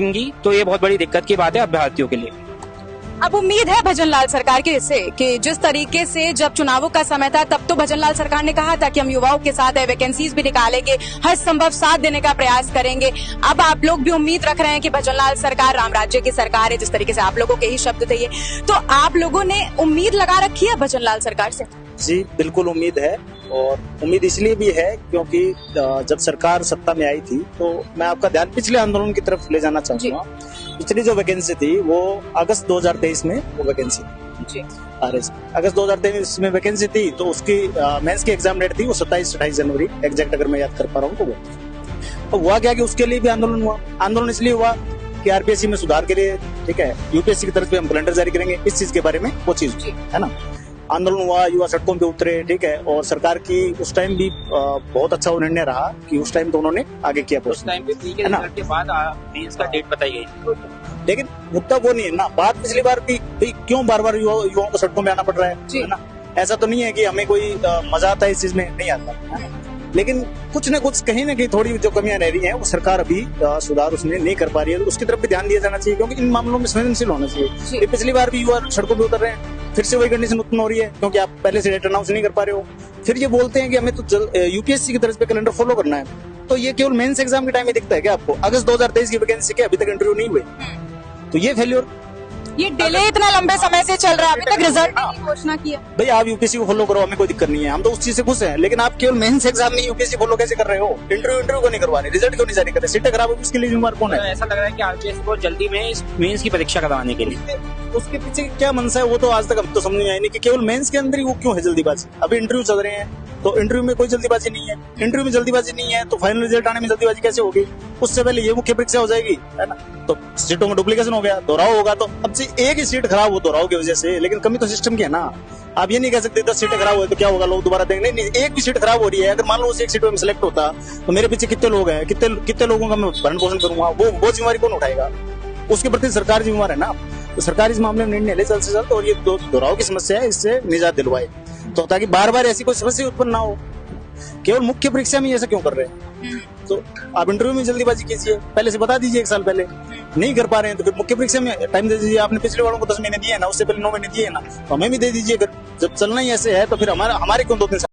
तो ये बहुत बड़ी दिक्कत की बात है अभ्यर्थियों के लिए। अब उम्मीद है भजनलाल सरकार के इससे कि जिस तरीके से जब चुनावों का समय था तब तो भजनलाल सरकार ने कहा था कि हम युवाओं के साथ है, वैकेंसीज भी निकालेंगे, हर संभव साथ देने का प्रयास करेंगे। अब आप लोग भी उम्मीद रख रहे हैं कि भजनलाल सरकार राम राज्य की सरकार है, जिस तरीके से आप लोगों के ही शब्द थे ये, तो आप लोगों ने उम्मीद लगा रखी है भजनलाल सरकार से? जी बिल्कुल उम्मीद है, और उम्मीद इसलिए भी है क्योंकि जब सरकार सत्ता में आई थी तो मैं आपका ध्यान पिछले आंदोलन की तरफ ले जाना चाहूंगा। पिछली जो वैकेंसी थी वो अगस्त 2023 में वो वैकेंसी थी। अगस्त 2023 में वैकेंसी थी, तो उसकी मेंस की एग्जाम डेट थी वो 27-28 जनवरी एग्जैक्ट, अगर मैं याद कर पा रहा हूँ तो वो। तो हुआ क्या कि उसके लिए भी आंदोलन हुआ। आंदोलन इसलिए हुआ कि आरपीएससी में सुधार के लिए, ठीक है, यूपीएससी की तरफ से हम कैलेंडर जारी करेंगे, इस चीज के बारे में वो चीज है ना। आंदोलन हुआ, युवा सड़कों पे उतरे, ठीक है, और सरकार की उस टाइम भी बहुत अच्छा निर्णय रहा कि उस टाइम तो उन्होंने आगे किया। उस टाइम पे प्री के रिजल्ट के बाद मेंस का डेट बताई गई, लेकिन मुद्दा वो नहीं है ना। बात पिछली बार भी क्यों बार बार युवाओं को सड़कों में आना पड़ रहा है ना। ऐसा तो नहीं है कि हमें कोई मजा आता है इस चीज में, नहीं आता, लेकिन कुछ न कुछ कहीं ना कहीं थोड़ी जो कमियां रह रही हैं वो सरकार अभी सुधार उसमें नहीं कर पा रही है, तो उसकी तरफ भी ध्यान दिया जाना चाहिए, क्योंकि इन मामलों में संवेदनशील होना चाहिए। पिछली बार भी युवा सड़कों पे उतर रहे हैं, फिर से वही कंडीशन उत्पन्न हो रही है क्योंकि आप पहले से डेट अनाउंस नहीं कर पा रहे हो। फिर ये बोलते हैं कि हमें तो यूपीएससी की तरफ पे कैलेंडर फॉलो करना है, तो ये केवल मेंस एग्जाम के टाइम में दिखता है क्या आपको? अगस्त 2023 की वैकेंसी के अभी तक इंटरव्यू नहीं हुए, तो ये फेल्योर, ये डिले इतना लंबे समय से चल रहा है, अभी तक रिजल्ट नहीं घोषणा किया। भाई आप यूपीएससी को फॉलो करो, हमें कोई दिक्कत नहीं है, हम तो उस चीज से खुश हैं, लेकिन आप केवल मेंस एग्जाम में यूपीएससी फॉलो कैसे कर रहे हो? इंटरव्यू को नहीं करवा रहे, रिजल्ट क्यों नहीं जारी कर रहे? सीटें खराब होगी, उसके लिए जिम्मेदार कौन है? ऐसा लग रहा है कि आरपीएससी को जल्दी में मेंस की परीक्षा करवाने के लिए, उसके पीछे क्या मनसा है वो तो आज तक हम तो समझ नहीं आई नहीं कि केवल मेंस के अंदर ही वो क्यों है जल्दीबाजी। अभी इंटरव्यू चल रहे हैं, तो इंटरव्यू में कोई जल्दीबाजी नहीं है। इंटरव्यू में जल्दीबाजी नहीं है तो फाइनल रिजल्ट आने में जल्दीबाजी कैसे होगी? उससे पहले ये मुख्य परीक्षा हो जाएगी, है ना, तो सीटों में डुप्लीकेशन हो गया, दोहराव होगा। तो अब से एक ही सीट खराब हो दोहराव की वजह से, लेकिन कमी तो सिस्टम की है ना। आप ये नहीं कह सकते 10 सीटें खराब हुई तो क्या होगा, लोग दोबारा देंगे? नहीं, एक भी सीट खराब हो रही है, अगर मान लो उस एक सीट में सिलेक्ट होता तो मेरे पीछे कितने लोग हैं, कितने लोगों का मैं भरण पोषण करूंगा, वो जिम्मेवारी कौन उठाएगा? उसके प्रति सरकार जिम्मेवार है ना। तो सरकार इस मामले में निर्णय ले जल्द से जल्द, और ये दोहराव की समस्या है इससे निजात दिलवाए, तो ताकि बार बार ऐसी कोई समस्या उत्पन्न ना हो। केवल मुख्य परीक्षा में ऐसा क्यों कर रहे हैं? तो आप इंटरव्यू में जल्दीबाजी कीजिए, पहले से बता दीजिए, 1 साल पहले नहीं कर पा रहे हैं तो फिर मुख्य परीक्षा में टाइम दे दीजिए। आपने पिछले वालों को 10 महीने दिए ना, उससे पहले 9 महीने दिए ना, तो हमें भी दे दीजिए। जब चलना ही ऐसे है तो फिर हमारे क्यों 2-3